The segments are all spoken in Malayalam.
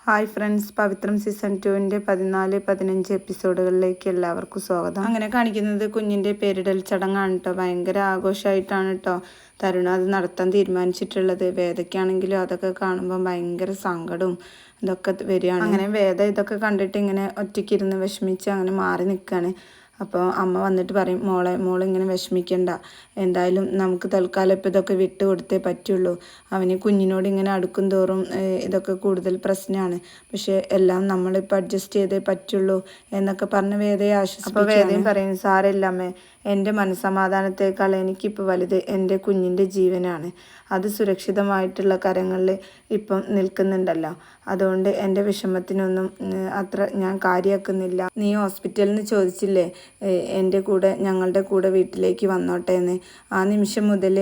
ഹായ് ഫ്രണ്ട്സ്, പവിത്രം സീസൺ 2-ൻ്റെ 14-15 എപ്പിസോഡുകളിലേക്ക് എല്ലാവർക്കും സ്വാഗതം. അങ്ങനെ കാണിക്കുന്നത് കുഞ്ഞിൻ്റെ പേരിടൽ ചടങ്ങാണ് കേട്ടോ. ഭയങ്കര ആഘോഷമായിട്ടാണ് കേട്ടോ തരുണ അത് നടത്താൻ തീരുമാനിച്ചിട്ടുള്ളത്. വേദയ്ക്കാണെങ്കിലും അതൊക്കെ കാണുമ്പോൾ ഭയങ്കര സങ്കടവും ഇതൊക്കെ വരികയാണ്. അങ്ങനെ വേദ ഇതൊക്കെ കണ്ടിട്ട് ഇങ്ങനെ ഒറ്റയ്ക്കിരുന്ന് വിഷമിച്ച് അങ്ങനെ മാറി നിൽക്കുകയാണ്. അപ്പോൾ അമ്മ വന്നിട്ട് പറയും, മോളിങ്ങനെ വിഷമിക്കണ്ട, എന്തായാലും നമുക്ക് തൽക്കാലം ഇപ്പോൾ ഇതൊക്കെ വിട്ട് കൊടുത്തേ പറ്റുള്ളൂ. അവന് കുഞ്ഞിനോട് ഇങ്ങനെ അടുക്കും തോറും ഇതൊക്കെ കൂടുതൽ പ്രശ്നമാണ്, പക്ഷേ എല്ലാം നമ്മളിപ്പോൾ അഡ്ജസ്റ്റ് ചെയ്തേ പറ്റുള്ളൂ എന്നൊക്കെ പറഞ്ഞ് വേദയെ ആശ്വസിപ്പിക്കും. അപ്പോൾ വേദയും പറയും, സാരമില്ല അമ്മേ, എൻ്റെ മനസ്സമാധാനത്തേക്കാൾ എനിക്കിപ്പോൾ വലുത് എൻ്റെ കുഞ്ഞിൻ്റെ ജീവനാണ്. അത് സുരക്ഷിതമായിട്ടുള്ള കരങ്ങളിൽ ഇപ്പം നിൽക്കുന്നുണ്ടല്ലോ, അതുകൊണ്ട് എൻ്റെ വിഷമത്തിനൊന്നും അത്ര ഞാൻ കാര്യമാക്കുന്നില്ല. നീ ഹോസ്പിറ്റലിൽ നിന്ന് ചോദിച്ചില്ലേ ഞങ്ങളുടെ കൂടെ വീട്ടിലേക്ക് വന്നോട്ടെ എന്ന്. ആ നിമിഷം മുതൽ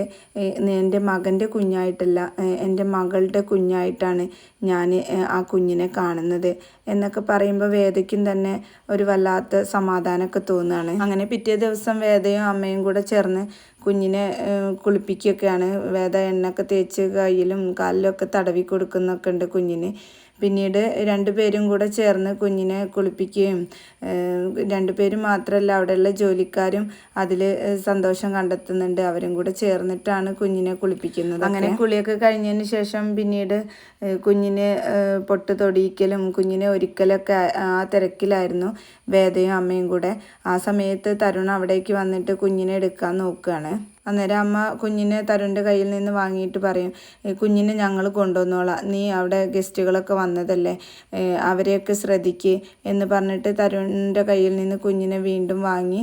എൻ്റെ മകൻ്റെ കുഞ്ഞായിട്ടല്ല, എൻ്റെ മകളുടെ കുഞ്ഞായിട്ടാണ് ഞാൻ ആ കുഞ്ഞിനെ കാണുന്നത് എന്നൊക്കെ പറയുമ്പോൾ വേദയ്ക്കും തന്നെ ഒരു വല്ലാത്ത സമാധാനമൊക്കെ തോന്നുകയാണ്. അങ്ങനെ പിറ്റേ ദിവസം വേദയും അമ്മയും കൂടെ ചേർന്ന് കുഞ്ഞിനെ കുളിപ്പിക്കുകയൊക്കെയാണ്. വേദ എണ്ണയൊക്കെ തേച്ച് കയ്യിലും കാലിലൊക്കെ തടവി കൊടുക്കുന്നൊക്കെ ഉണ്ട് കുഞ്ഞിന്. പിന്നീട് രണ്ടുപേരും കൂടെ ചേർന്ന് കുഞ്ഞിനെ കുളിപ്പിക്കുകയും, രണ്ടുപേരും മാത്രമല്ല അവിടെയുള്ള ജോലിക്കാരും അതിൽ സന്തോഷം കണ്ടെത്തുന്നുണ്ട്. അവരും കൂടെ ചേർന്നിട്ടാണ് കുഞ്ഞിനെ കുളിപ്പിക്കുന്നത്. അങ്ങനെ കുളിയൊക്കെ കഴിഞ്ഞതിന് ശേഷം പിന്നീട് കുഞ്ഞിനെ പൊട്ട് തൊടിയിക്കലും കുഞ്ഞിനെ ഒരുക്കലൊക്കെ ആ തിരക്കിലായിരുന്നു വേദയും അമ്മയും കൂടെ. ആ സമയത്ത് തരുൺ അവിടേക്ക് വന്നിട്ട് കുഞ്ഞിനെ എടുക്കാൻ നോക്കുകയാണ്. അന്നേരം അമ്മ കുഞ്ഞിനെ തരുണിൻ്റെ കയ്യിൽ നിന്ന് വാങ്ങിയിട്ട് പറയും, കുഞ്ഞിനെ ഞങ്ങൾ കൊണ്ടുവന്നോളാം, നീ അവിടെ ഗസ്റ്റുകളൊക്കെ വന്നതല്ലേ, അവരെയൊക്കെ ശ്രദ്ധിക്കുക എന്ന് പറഞ്ഞിട്ട് തരുണിൻ്റെ കയ്യിൽ നിന്ന് കുഞ്ഞിനെ വീണ്ടും വാങ്ങി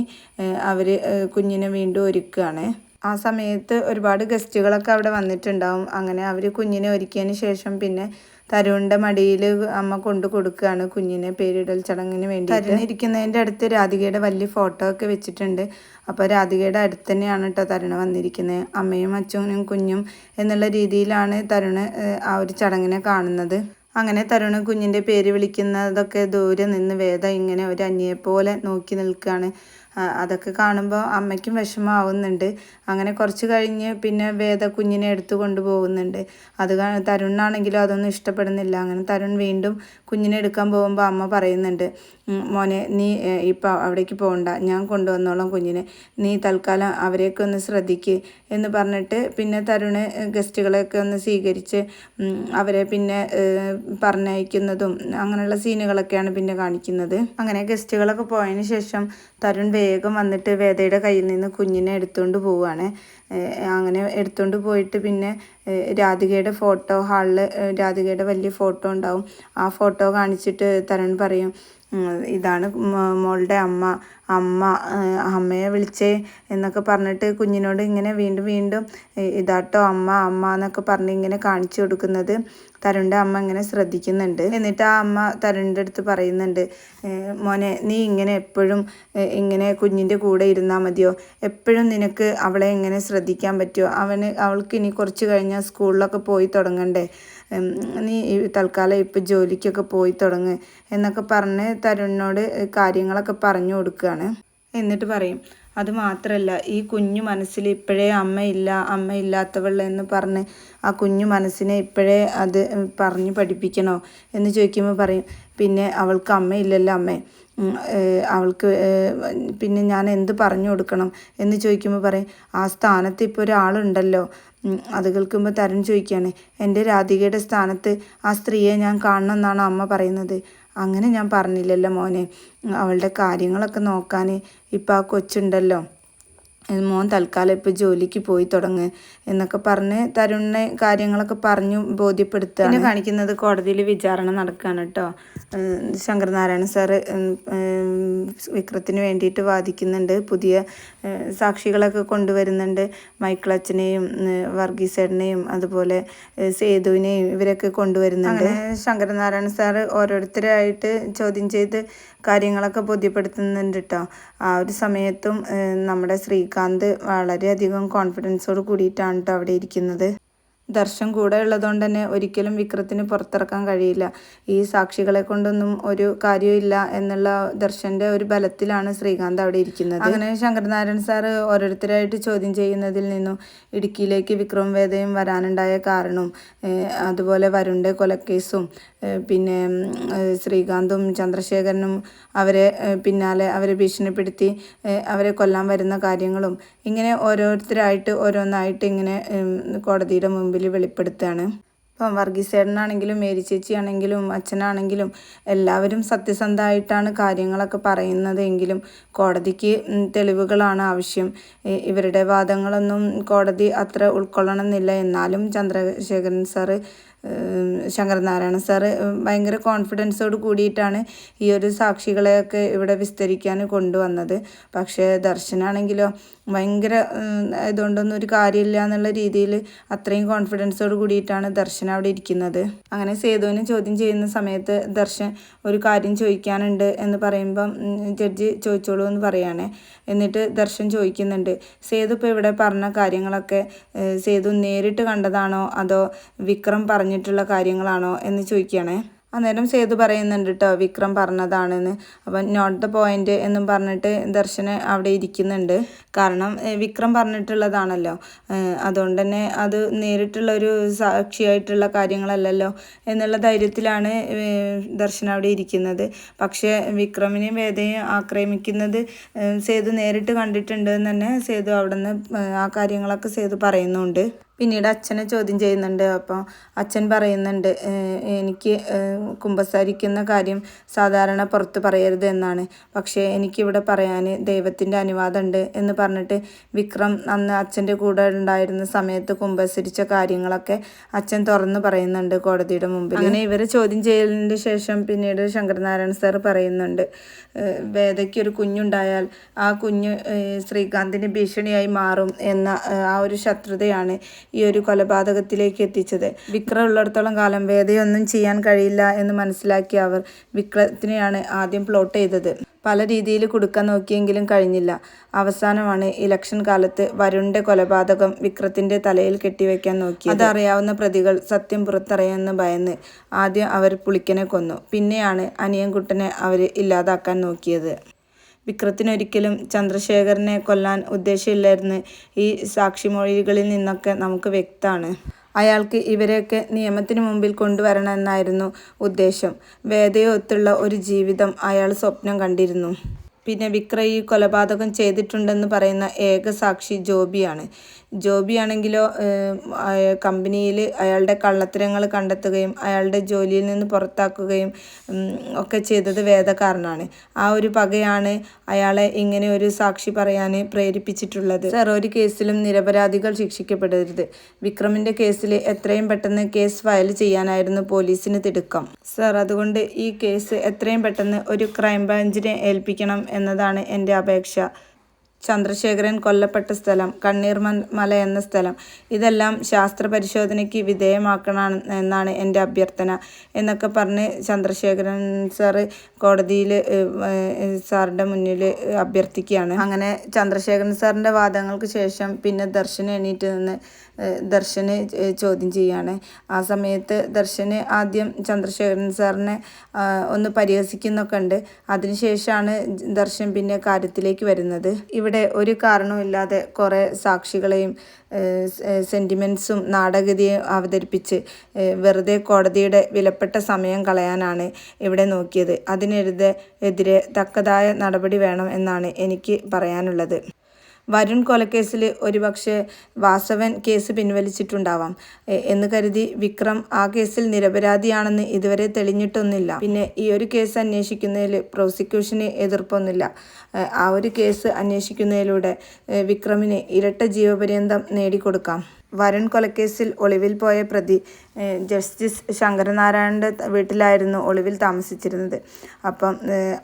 അവർ കുഞ്ഞിനെ വീണ്ടും ഒരുക്കുകയാണ്. ആ സമയത്ത് ഒരുപാട് ഗസ്റ്റുകളൊക്കെ അവിടെ വന്നിട്ടുണ്ടാവും. അങ്ങനെ അവർ കുഞ്ഞിനെ ഒരുക്കിയതിന് ശേഷം പിന്നെ തരുണിൻ്റെ മടിയിൽ അമ്മ കൊണ്ടു കൊടുക്കുകയാണ് കുഞ്ഞിനെ പേരിടൽ ചടങ്ങിന് വേണ്ടി. തരുൺ ഇരിക്കുന്നതിൻ്റെ അടുത്ത് രാധികയുടെ വലിയ ഫോട്ടോ ഒക്കെ വെച്ചിട്ടുണ്ട്. അപ്പോൾ രാധികയുടെ അടുത്ത് തന്നെയാണ് കേട്ടോ തരുണ് വന്നിരിക്കുന്നത്. അമ്മയും അച്ഛനും കുഞ്ഞും എന്നുള്ള രീതിയിലാണ് തരുണ് ആ ഒരു ചടങ്ങിനെ കാണുന്നത്. അങ്ങനെ തരുണ് കുഞ്ഞിൻ്റെ പേര് വിളിക്കുന്നതൊക്കെ ദൂരെ നിന്ന് വേദ ഇങ്ങനെ ഒരു അന്യയെപ്പോലെ നോക്കി നിൽക്കുകയാണ്. അതൊക്കെ കാണുമ്പോൾ അമ്മയ്ക്കും വിഷമമാവുന്നുണ്ട്. അങ്ങനെ കുറച്ച് കഴിഞ്ഞ് പിന്നെ വേദ കുഞ്ഞിനെ എടുത്തു കൊണ്ടുപോകുന്നുണ്ട്. അത് തരുണാണെങ്കിലും അതൊന്നും ഇഷ്ടപ്പെടുന്നില്ല. അങ്ങനെ തരുൺ വീണ്ടും കുഞ്ഞിനെ എടുക്കാൻ പോകുമ്പോൾ അമ്മ പറയുന്നുണ്ട്, മോനെ നീ ഇപ്പം അവിടേക്ക് പോകണ്ട, ഞാൻ കൊണ്ടുവന്നോളാം കുഞ്ഞിനെ, നീ തൽക്കാലം അവരെയൊക്കെ ഒന്ന് ശ്രദ്ധിക്കുക എന്ന് പറഞ്ഞിട്ട് പിന്നെ തരുണ് ഗസ്റ്റുകളെയൊക്കെ ഒന്ന് സ്വീകരിച്ച് അവരെ പിന്നെ പറഞ്ഞയക്കുന്നതും അങ്ങനെയുള്ള സീനുകളൊക്കെയാണ് പിന്നെ കാണിക്കുന്നത്. അങ്ങനെ ഗസ്റ്റുകളൊക്കെ പോയതിന് ശേഷം തരുൺ വേഗം വന്നിട്ട് വേദയുടെ കയ്യിൽ നിന്ന് കുഞ്ഞിനെ എടുത്തുകൊണ്ട് പോവുകയാണ്. അങ്ങനെ എടുത്തുകൊണ്ട് പോയിട്ട് പിന്നെ രാധികയുടെ ഫോട്ടോ ഹാളിൽ രാധികയുടെ വലിയ ഫോട്ടോ ഉണ്ടാവും. ആ ഫോട്ടോ കാണിച്ചിട്ട് തരുൺ പറയും, ഇതാണ് മോളുടെ അമ്മയെ വിളിച്ചേ എന്നൊക്കെ പറഞ്ഞിട്ട് കുഞ്ഞിനോട് ഇങ്ങനെ വീണ്ടും ഇതാട്ടോ അമ്മ എന്നൊക്കെ പറഞ്ഞ് ഇങ്ങനെ കാണിച്ചു കൊടുക്കുന്നത് തരുണിൻ്റെ അമ്മ ഇങ്ങനെ ശ്രദ്ധിക്കുന്നുണ്ട്. എന്നിട്ട് ആ അമ്മ തരുണിൻ്റെ അടുത്ത് പറയുന്നുണ്ട്, മോനെ നീ ഇങ്ങനെ എപ്പോഴും ഇങ്ങനെ കുഞ്ഞിൻ്റെ കൂടെ ഇരുന്നാൽ മതിയോ? എപ്പോഴും നിനക്ക് അവളെ ഇങ്ങനെ ശ്രദ്ധിക്കാൻ പറ്റുമോ? അവൾക്ക് ഇനി കുറച്ച് കഴിഞ്ഞാൽ സ്കൂളിലൊക്കെ പോയി തുടങ്ങണ്ടേ, നീ തൽക്കാലം ഇപ്പം ജോലിക്കൊക്കെ പോയി തുടങ്ങ് എന്നൊക്കെ പറഞ്ഞ് തരുണിനോട് കാര്യങ്ങളൊക്കെ പറഞ്ഞു കൊടുക്കുകയാണ്. എന്നിട്ട് പറയും, അതുമാത്രമല്ല ഈ കുഞ്ഞു മനസ്സിൽ ഇപ്പോഴേ അമ്മയില്ലാത്തവൾ എന്ന് പറഞ്ഞ് ആ കുഞ്ഞു മനസ്സിനെ ഇപ്പോഴേ അത് പറഞ്ഞ് പഠിപ്പിക്കണോ എന്ന് ചോദിക്കുമ്പോൾ പറയും, പിന്നെ അവൾക്ക് അമ്മയില്ലല്ലോ അമ്മേ, അവൾക്ക് പിന്നെ ഞാൻ എന്ത് പറഞ്ഞു കൊടുക്കണം എന്ന് ചോദിക്കുമ്പോൾ പറയും, ആ സ്ഥാനത്ത് ഇപ്പോൾ ഒരാളുണ്ടല്ലോ. അത് കേൾക്കുമ്പോൾ തരുൺ ചോദിക്കുകയാണ്, എൻ്റെ രാധികയുടെ സ്ഥാനത്ത് ആ സ്ത്രീയെ ഞാൻ കാണണം എന്നാണ് അമ്മ പറയുന്നത്. അങ്ങനെ ഞാൻ പറഞ്ഞില്ലല്ലോ മോനെ, അവളുടെ കാര്യങ്ങളൊക്കെ നോക്കാൻ ഇപ്പം ആ കൊച്ചുണ്ടല്ലോ, മോൻ തൽക്കാലം ഇപ്പോൾ ജോലിക്ക് പോയി തുടങ്ങ് എന്നൊക്കെ പറഞ്ഞ് തരുണിനെ കാര്യങ്ങളൊക്കെ പറഞ്ഞു ബോധ്യപ്പെടുത്തുക. പിന്നെ കാണിക്കുന്നത് കോടതിയിൽ വിചാരണ നടക്കുകയാണ് കേട്ടോ. ശങ്കരനാരായണ സാറ് വിക്രത്തിന് വേണ്ടിയിട്ട് വാദിക്കുന്നുണ്ട്. പുതിയ സാക്ഷികളൊക്കെ കൊണ്ടുവരുന്നുണ്ട്. മൈക്കിളച്ചനെയും വർഗീസേട്ടനെയും അതുപോലെ സേതുവിനെയും ഇവരൊക്കെ കൊണ്ടുവരുന്നുണ്ട്. അങ്ങനെ ശങ്കരനാരായണ സാറ് ഓരോരുത്തരായിട്ട് ചോദ്യം ചെയ്ത് കാര്യങ്ങളൊക്കെ ബോധ്യപ്പെടുത്തുന്നുണ്ട് കേട്ടോ. ആ ഒരു സമയത്തും നമ്മുടെ ശ്രീകാന്ത് വളരെയധികം കോൺഫിഡൻസോട് കൂടിയിട്ടാണ് കേട്ടോ അവിടെ ഇരിക്കുന്നത്. ദർശൻ കൂടെ ഉള്ളതുകൊണ്ട് തന്നെ ഒരിക്കലും വിക്രത്തിന് പുറത്തിറക്കാൻ കഴിയില്ല. ഈ സാക്ഷികളെ കൊണ്ടൊന്നും ഒരു കാര്യമില്ല എന്നുള്ള ദർശൻ്റെ ഒരു ബലത്തിലാണ് ശ്രീകാന്ത് അവിടെ ഇരിക്കുന്നത്. അങ്ങനെ ശങ്കരനാരായണൻ സാറ് ഓരോരുത്തരായിട്ട് ചോദ്യം ചെയ്യുന്നതിൽ നിന്നും ഇടുക്കിയിലേക്ക് വിക്രം വേദയും വരാനുണ്ടായ കാരണവും അതുപോലെ വരുണിൻ്റെ കൊലക്കേസും പിന്നെ ശ്രീകാന്തും ചന്ദ്രശേഖരനും പിന്നാലെ അവരെ ഭീഷണിപ്പെടുത്തി അവരെ കൊല്ലാൻ വരുന്ന കാര്യങ്ങളും ഇങ്ങനെ ഓരോരുത്തരായിട്ട് ഓരോന്നായിട്ട് ഇങ്ങനെ കോടതിയുടെ മുമ്പിൽ വെളിപ്പെടുത്തുകയാണ്. ഇപ്പം വർഗീസേട്ടനാണെങ്കിലും മേരി ചേച്ചിയാണെങ്കിലും അച്ഛനാണെങ്കിലും എല്ലാവരും സത്യസന്ധമായിട്ടാണ് കാര്യങ്ങളൊക്കെ പറയുന്നത് എങ്കിലും കോടതിക്ക് തെളിവുകളാണ് ആവശ്യം. ഇവരുടെ വാദങ്ങളൊന്നും കോടതി അത്ര ഉൾക്കൊള്ളണമെന്നില്ല. എന്നാലും ചന്ദ്രശേഖരൻ സാറ് ശങ്കരനാരായണ സാറ് ഭയങ്കര കോൺഫിഡൻസോട് കൂടിയിട്ടാണ് ഈ ഒരു സാക്ഷികളെയൊക്കെ ഇവിടെ വിസ്തരിക്കാൻ കൊണ്ടുവന്നത്. പക്ഷേ ദർശനാണെങ്കിലോ ഭയങ്കര ഇതുകൊണ്ടൊന്നും ഒരു കാര്യമില്ല എന്നുള്ള രീതിയിൽ അത്രയും കോൺഫിഡൻസോട് കൂടിയിട്ടാണ് ദർശൻ അവിടെ ഇരിക്കുന്നത്. അങ്ങനെ സേതുവിനെ ചോദ്യം ചെയ്യുന്ന സമയത്ത് ദർശൻ ഒരു കാര്യം ചോദിക്കാനുണ്ട് എന്ന് പറയുമ്പം ജഡ്ജി ചോദിച്ചോളൂ എന്ന് പറയുകയാണ്. എന്നിട്ട് ദർശൻ ചോദിക്കുന്നുണ്ട്, സേതു ഇപ്പോൾ ഇവിടെ പറഞ്ഞ കാര്യങ്ങളൊക്കെ സേതു നേരിട്ട് കണ്ടതാണോ അതോ വിക്രം പറഞ്ഞിട്ടുള്ള കാര്യങ്ങളാണോ എന്ന് ചോദിക്കുകയാണ്. അന്നേരം സേതു പറയുന്നുണ്ട് കേട്ടോ വിക്രം പറഞ്ഞതാണെന്ന്. അപ്പം നോട്ട് ദ പോയിന്റ് എന്നും പറഞ്ഞിട്ട് ദർശന് അവിടെ ഇരിക്കുന്നുണ്ട്. കാരണം വിക്രം പറഞ്ഞിട്ടുള്ളതാണല്ലോ, അതുകൊണ്ട് തന്നെ അത് നേരിട്ടുള്ളൊരു സാക്ഷിയായിട്ടുള്ള കാര്യങ്ങളല്ലല്ലോ എന്നുള്ള ധൈര്യത്തിലാണ് ദർശൻ അവിടെ ഇരിക്കുന്നത്. പക്ഷേ വിക്രമിനെയും വേദയും ആക്രമിക്കുന്നത് സേതു നേരിട്ട് കണ്ടിട്ടുണ്ട് എന്ന് തന്നെ സേതു അവിടെ നിന്ന് ആ കാര്യങ്ങളൊക്കെ സേതു പറയുന്നുണ്ട്. പിന്നീട് അച്ഛനെ ചോദ്യം ചെയ്യുന്നുണ്ട്. അപ്പോൾ അച്ഛൻ പറയുന്നുണ്ട്, എനിക്ക് കുമ്പസാരിക്കുന്ന കാര്യം സാധാരണ പുറത്ത് പറയരുത് എന്നാണ്, പക്ഷേ എനിക്കിവിടെ പറയാൻ ദൈവത്തിൻ്റെ അനുവാദമുണ്ട് എന്ന് പറഞ്ഞിട്ട് വിക്രം അന്ന് അച്ഛൻ്റെ കൂടെ ഉണ്ടായിരുന്ന സമയത്ത് കുമ്പസരിച്ച കാര്യങ്ങളൊക്കെ അച്ഛൻ തുറന്നു പറയുന്നുണ്ട് കോടതിയുടെ മുമ്പിൽ. അങ്ങനെ ഇവരെ ചോദ്യം ചെയ്യലിന് ശേഷം പിന്നീട് ശങ്കരനാരായണ സാർ പറയുന്നുണ്ട്, വേദയ്ക്ക് ഒരു കുഞ്ഞുണ്ടായാൽ ആ കുഞ്ഞ് ശ്രീകാന്തിന് ഭീഷണിയായി മാറും എന്ന ആ ഒരു ശത്രുതയാണ് ഈ ഒരു കൊലപാതകത്തിലേക്ക് എത്തിച്ചത്. വിക്രം ഉള്ളിടത്തോളം കാലം വേദയൊന്നും ചെയ്യാൻ കഴിയില്ല എന്ന് മനസ്സിലാക്കിയ അവർ വിക്രത്തിനെയാണ് ആദ്യം പ്ലോട്ട് ചെയ്തത്. പല രീതിയിൽ കൊടുക്കാൻ നോക്കിയെങ്കിലും കഴിഞ്ഞില്ല. അവസാനമാണ് ഇലക്ഷൻ കാലത്ത് വരുണിൻ്റെ കൊലപാതകം വിക്രത്തിൻ്റെ തലയിൽ കെട്ടിവെക്കാൻ നോക്കി. അതറിയാവുന്ന പ്രതികൾ സത്യം പുറത്തറിയാമെന്ന് ഭയന്ന് ആദ്യം അവർ പുളിക്കനെ കൊന്നു. പിന്നെയാണ് അനിയൻകുട്ടനെ അവർ ഇല്ലാതാക്കാൻ നോക്കിയത്. വിക്രത്തിനൊരിക്കലും ചന്ദ്രശേഖരനെ കൊല്ലാൻ ഉദ്ദേശമില്ലായിരുന്നു. ഈ സാക്ഷിമൊഴികളിൽ നിന്നൊക്കെ നമുക്ക് വ്യക്തമാണ്. അയാൾക്ക് ഇവരെയൊക്കെ നിയമത്തിന് മുമ്പിൽ കൊണ്ടുവരണമെന്നായിരുന്നു ഉദ്ദേശം. വേദയൊത്തുള്ള ഒരു ജീവിതം അയാൾ സ്വപ്നം കണ്ടിരുന്നു. പിന്നെ വിക്രം ഈ കൊലപാതകം ചെയ്തിട്ടുണ്ടെന്ന് പറയുന്ന ഏക സാക്ഷി ജോബിയാണ്. ജോബിയാണെങ്കിലോ കമ്പനിയിൽ അയാളുടെ കള്ളത്തരങ്ങൾ കണ്ടെത്തുകയും അയാളുടെ ജോലിയിൽ നിന്ന് പുറത്താക്കുകയും ഒക്കെ ചെയ്തത് വേദക്കാരനാണ്. ആ ഒരു പകയാണ് അയാളെ ഇങ്ങനെ ഒരു സാക്ഷി പറയാൻ പ്രേരിപ്പിച്ചിട്ടുള്ളത്. സർ, ഒരു കേസിലും നിരപരാധികൾ ശിക്ഷിക്കപ്പെടരുത്. വിക്രമിൻ്റെ കേസിൽ എത്രയും പെട്ടെന്ന് കേസ് ഫയൽ ചെയ്യാനായിരുന്നു പോലീസിന് തിടുക്കം. സർ, അതുകൊണ്ട് ഈ കേസ് എത്രയും പെട്ടെന്ന് ഒരു ക്രൈംബ്രാഞ്ചിനെ ഏൽപ്പിക്കണം എന്നതാണ് എൻ്റെ അപേക്ഷ. ചന്ദ്രശേഖരൻ കൊല്ലപ്പെട്ട സ്ഥലം, കണ്ണീർ മല എന്ന സ്ഥലം, ഇതെല്ലാം ശാസ്ത്ര പരിശോധനയ്ക്ക് വിധേയമാക്കണം എന്നാണ് എൻ്റെ അഭ്യർത്ഥന എന്നൊക്കെ പറഞ്ഞ് ചന്ദ്രശേഖരൻ സാറ് കോടതിയിൽ സാറിൻ്റെ മുന്നിൽ അഭ്യർത്ഥിക്കുകയാണ്. അങ്ങനെ ചന്ദ്രശേഖരൻ സാറിൻ്റെ വാദങ്ങൾക്ക് ശേഷം പിന്നെ ദർശന് എണീറ്റ് നിന്ന് ദർശന് ചോദ്യം ചെയ്യാണ്. ആ സമയത്ത് ദർശന് ആദ്യം ചന്ദ്രശേഖരൻ സാറിനെ ഒന്ന് പരിഹസിക്കുന്നൊക്കെ ഉണ്ട്. അതിനുശേഷമാണ് ദർശൻ പിന്നെ കാര്യത്തിലേക്ക് വരുന്നത്. ഇവിടെ ഒരു കാരണവുമില്ലാതെ കുറേ സാക്ഷികളെയും സെൻറ്റിമെൻറ്റ്സും നാടകീയതയും അവതരിപ്പിച്ച് വെറുതെ കോടതിയുടെ വിലപ്പെട്ട സമയം കളയാനാണ് ഇവിടെ നോക്കിയത്. അതിനെതിരെ തക്കതായ നടപടി വേണം എന്നാണ് എനിക്ക് പറയാനുള്ളത്. വരുൺ കൊലക്കേസിൽ ഒരുപക്ഷെ വാസവൻ കേസ് പിൻവലിച്ചിട്ടുണ്ടാവാം എന്ന് കരുതി വിക്രം ആ കേസിൽ നിരപരാധിയാണെന്ന് ഇതുവരെ തെളിഞ്ഞിട്ടൊന്നുമില്ല. പിന്നെ ഈ ഒരു കേസ് അന്വേഷിക്കുന്നതിൽ പ്രോസിക്യൂഷന് എതിർപ്പൊന്നുമില്ല. ആ ഒരു കേസ് അന്വേഷിക്കുന്നതിലൂടെ വിക്രമിന് ഇരട്ട ജീവപര്യന്തം നേടിക്കൊടുക്കാം. വരുൺ കൊലക്കേസിൽ ഒളിവിൽ പോയ പ്രതി ജസ്റ്റിസ് ശങ്കരനാരായണൻ്റെ വീട്ടിലായിരുന്നു ഒളിവിൽ താമസിച്ചിരുന്നത്. അപ്പം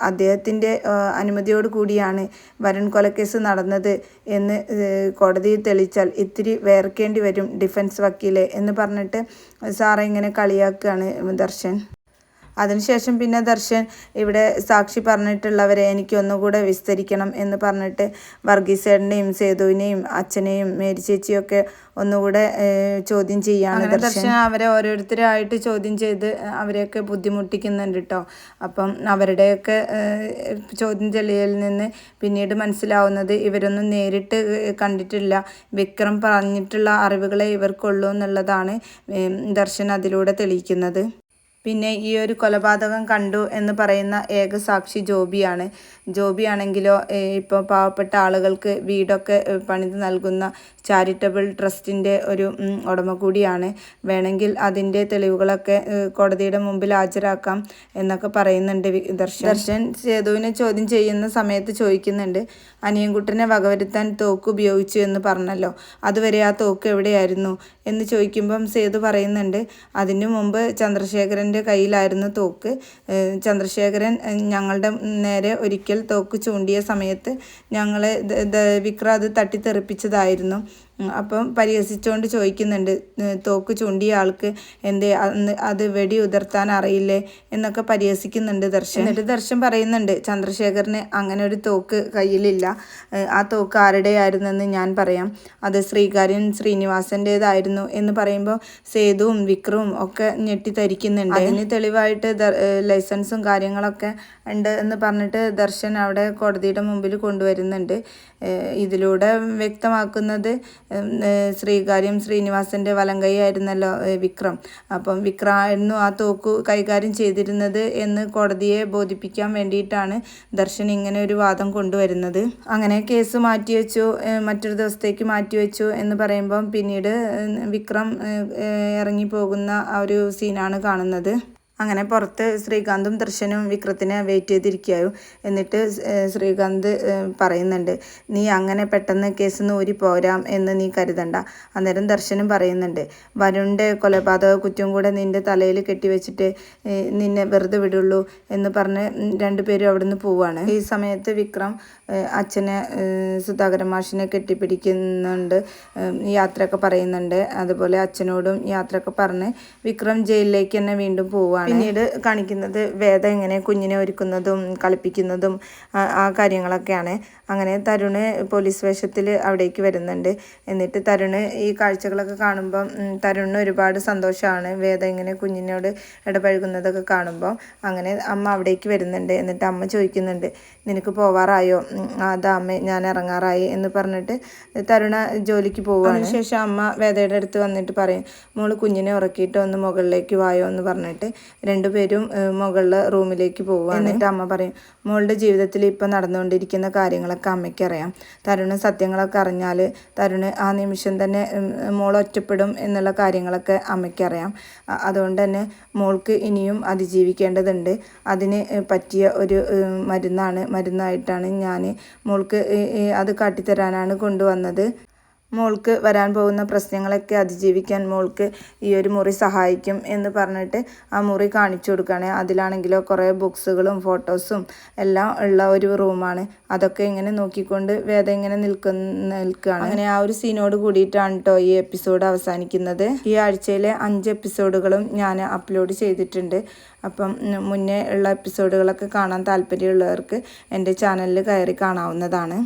അദ്ദേഹത്തിൻ്റെ അനുമതിയോട് കൂടിയാണ് വരുൺ കൊലക്കേസ് നടന്നത് എന്ന് കോടതിയിൽ തെളിയിച്ചാൽ ഇത്തിരി വേർക്കേണ്ടി വരും ഡിഫൻസ് വക്കീലെ എന്ന് പറഞ്ഞിട്ട് സാറെ ഇങ്ങനെ കളിയാക്കുകയാണ് ദർശൻ. അതിനുശേഷം പിന്നെ ദർശൻ ഇവിടെ സാക്ഷി പറഞ്ഞിട്ടുള്ളവരെ എനിക്ക് ഒന്നുകൂടെ വിസ്തരിക്കണം എന്ന് പറഞ്ഞിട്ട് വർഗീസേട്ടനെയും സേതുവിനെയും അച്ഛനെയും മേരി ചേച്ചിയൊക്കെ ഒന്നുകൂടെ ചോദ്യം ചെയ്യാണ് ദർശൻ. അവരെ ഓരോരുത്തരായിട്ട് ചോദ്യം ചെയ്ത് അവരെയൊക്കെ ബുദ്ധിമുട്ടിക്കുന്നുണ്ട് കേട്ടോ. അപ്പം അവരുടെയൊക്കെ ചോദ്യം ചെയ്യലിൽ നിന്ന് പിന്നീട് മനസ്സിലാവുന്നത് ഇവരൊന്നും നേരിട്ട് കണ്ടിട്ടില്ല, വിക്രം പറഞ്ഞിട്ടുള്ള അറിവുകളെ ഇവർക്കുള്ളൂ എന്നുള്ളതാണ് ദർശൻ അതിലൂടെ തെളിയിക്കുന്നത്. പിന്നെ ഈ ഒരു കൊലപാതകം കണ്ടു എന്ന് പറയുന്ന ഏക സാക്ഷി ജോബിയാണ്. ജോബിയാണെങ്കിലോ ഇപ്പോൾ പാവപ്പെട്ട ആളുകൾക്ക് വീടൊക്കെ പണിത് നൽകുന്ന ചാരിറ്റബിൾ ട്രസ്റ്റിൻ്റെ ഒരു ഉടമ കൂടിയാണ്. വേണമെങ്കിൽ അതിൻ്റെ തെളിവുകളൊക്കെ കോടതിയുടെ മുമ്പിൽ ഹാജരാക്കാം എന്നൊക്കെ പറയുന്നുണ്ട് ദർശൻ. സേതുവിനെ ചോദ്യം ചെയ്യുന്ന സമയത്ത് ചോദിക്കുന്നുണ്ട്, അനിയൻകുട്ടനെ വകവരുത്താൻ തോക്ക് ഉപയോഗിച്ചു എന്ന് പറഞ്ഞല്ലോ, അതുവരെ ആ തോക്ക് എവിടെയായിരുന്നു എന്ന് ചോദിക്കുമ്പം സേതു പറയുന്നുണ്ട്, അതിനു മുമ്പ് ചന്ദ്രശേഖരൻ്റെ കയ്യിലായിരുന്നു തോക്ക്. ചന്ദ്രശേഖരൻ ഞങ്ങളുടെ നേരെ ഒരിക്കൽ തോക്ക് ചൂണ്ടിയ സമയത്ത് ഞങ്ങളെ വിക്രം അത് തട്ടിത്തെറിപ്പിച്ചതായിരുന്നു. അപ്പം പരിഹസിച്ചുകൊണ്ട് ചോദിക്കുന്നുണ്ട്, തോക്ക് ചൂണ്ടിയ ആൾക്ക് എന്തേ അത് വെടി ഉതിർത്താൻ അറിയില്ലേ എന്നൊക്കെ പരിഹസിക്കുന്നുണ്ട് ദർശൻ. എന്നിട്ട് ദർശൻ പറയുന്നുണ്ട്, ചന്ദ്രശേഖരന് അങ്ങനെ ഒരു തോക്ക് കയ്യിലില്ല, ആ തോക്ക് ആരുടെയായിരുന്നെന്ന് ഞാൻ പറയാം, അത് ശ്രീകാര്യൻ ശ്രീനിവാസൻ്റേതായിരുന്നു എന്ന് പറയുമ്പോൾ സേതുവും വിക്രവും ഒക്കെ ഞെട്ടിത്തരിക്കുന്നുണ്ട്. അതിന് തെളിവായിട്ട് ലൈസൻസും കാര്യങ്ങളൊക്കെ ഉണ്ട് എന്ന് പറഞ്ഞിട്ട് ദർശൻ അവിടെ കോടതിയുടെ മുമ്പിൽ കൊണ്ടുവരുന്നുണ്ട്. ഇതിലൂടെ വ്യക്തമാക്കുന്നത് ശ്രീകാര്യം ശ്രീനിവാസൻ്റെ വലങ്കൈ ആയിരുന്നല്ലോ വിക്രം. അപ്പം വിക്രമായിരുന്നു ആ തോക്ക് കൈകാര്യം ചെയ്തിരുന്നത് എന്ന് കോടതിയെ ബോധിപ്പിക്കാൻ വേണ്ടിയിട്ടാണ് ദർശൻ ഇങ്ങനെ ഒരു വാദം കൊണ്ടുവരുന്നത്. അങ്ങനെ കേസ് മാറ്റിവെച്ചു, മറ്റൊരു ദിവസത്തേക്ക് മാറ്റിവെച്ചു എന്ന് പറയുമ്പം പിന്നീട് വിക്രം ഇറങ്ങിപ്പോകുന്ന ആ ഒരു സീനാണ് കാണുന്നത്. അങ്ങനെ പുറത്ത് ശ്രീകാന്തും ദർശനും വിക്രത്തിനെ വെയിറ്റ് ചെയ്തിരിക്കുകയും എന്നിട്ട് ശ്രീകാന്ത് പറയുന്നുണ്ട്, നീ അങ്ങനെ പെട്ടെന്ന് കേസ് ഊരി പോരാം എന്ന് നീ കരുതണ്ട. അന്നേരം ദർശനും പറയുന്നുണ്ട്, വരുണിൻ്റെ കൊലപാതക കുറ്റം കൂടെ നിൻ്റെ തലയിൽ കെട്ടിവെച്ചിട്ട് നിന്നെ വെറുതെ വിടുള്ളൂ എന്ന് പറഞ്ഞ് രണ്ടുപേരും അവിടുന്ന് പോവാണ്. ഈ സമയത്ത് വിക്രം അച്ഛനെ സുധാകരൻ മാഷിനെ കെട്ടിപ്പിടിക്കുന്നുണ്ട്, യാത്രയൊക്കെ പറയുന്നുണ്ട്. അതുപോലെ അച്ഛനോടും യാത്രയൊക്കെ പറഞ്ഞ് വിക്രം ജയിലിലേക്ക് തന്നെ വീണ്ടും പോവുകയാണ്. പിന്നീട് കാണിക്കുന്നത് വേദ എങ്ങനെ കുഞ്ഞിനെ ഒരുക്കുന്നതും കളിപ്പിക്കുന്നതും ആ കാര്യങ്ങളൊക്കെയാണ്. അങ്ങനെ തരുണ് പോലീസ് വേഷത്തിൽ അവിടേക്ക് വരുന്നുണ്ട്. എന്നിട്ട് തരുണ് ഈ കാഴ്ചകളൊക്കെ കാണുമ്പം തരുണിന് ഒരുപാട് സന്തോഷമാണ് വേദ ഇങ്ങനെ കുഞ്ഞിനോട് ഇടപഴകുന്നതൊക്കെ കാണുമ്പോൾ. അങ്ങനെ അമ്മ അവിടേക്ക് വരുന്നുണ്ട്. എന്നിട്ട് അമ്മ ചോദിക്കുന്നുണ്ട്, നിനക്ക് പോവാറായോ? അതാ അമ്മ, ഞാൻ ഇറങ്ങാറായി എന്ന് പറഞ്ഞിട്ട് തരുണ ജോലിക്ക് പോവുകയാണ്. അതിനുശേഷം അമ്മ വേദയുടെ അടുത്ത് വന്നിട്ട് പറയും, മോള് കുഞ്ഞിനെ ഉറക്കിയിട്ട് ഒന്ന് മുകളിലേക്ക് വായോ എന്ന് പറഞ്ഞിട്ട് രണ്ടുപേരും മുകളിലെ റൂമിലേക്ക് പോവുക. എന്നിട്ട് അമ്മ പറയും, മോളുടെ ജീവിതത്തിൽ ഇപ്പം നടന്നുകൊണ്ടിരിക്കുന്ന കാര്യങ്ങളൊക്കെ അമ്മയ്ക്കറിയാം. തരുണ് സത്യങ്ങളൊക്കെ അറിഞ്ഞാൽ തരുണ് ആ നിമിഷം തന്നെ മോൾ ഒറ്റപ്പെടും എന്നുള്ള കാര്യങ്ങളൊക്കെ അമ്മയ്ക്കറിയാം. അതുകൊണ്ട് തന്നെ മോൾക്ക് ഇനിയും അതിജീവിക്കേണ്ടതുണ്ട്. അതിന് പറ്റിയ ഒരു മരുന്നായിട്ടാണ് ഞാൻ മോൾക്ക് അത് കാട്ടിത്തരാനാണ് കൊണ്ടുവന്നത്. മോൾക്ക് വരാൻ പോകുന്ന പ്രശ്നങ്ങളൊക്കെ അതിജീവിക്കാൻ മോൾക്ക് ഈ ഒരു മുറി സഹായിക്കും എന്ന് പറഞ്ഞിട്ട് ആ മുറി കാണിച്ചു കൊടുക്കുകയാണ്. അതിലാണെങ്കിലോ കുറേ ബുക്സുകളും ഫോട്ടോസും എല്ലാം ഉള്ള ഒരു റൂമാണ്. അതൊക്കെ ഇങ്ങനെ നോക്കിക്കൊണ്ട് വേദ ഇങ്ങനെ നിൽക്കുകയാണ്. അങ്ങനെ ആ ഒരു സീനോട് കൂടിയിട്ടാണ് കേട്ടോ ഈ എപ്പിസോഡ് അവസാനിക്കുന്നത്. ഈ ആഴ്ചയിലെ 5 എപ്പിസോഡുകളും ഞാൻ അപ്ലോഡ് ചെയ്തിട്ടുണ്ട്. അപ്പം മുന്നേ ഉള്ള എപ്പിസോഡുകളൊക്കെ കാണാൻ താല്പര്യമുള്ളവർക്ക് എൻ്റെ ചാനലിൽ കയറി കാണാവുന്നതാണ്.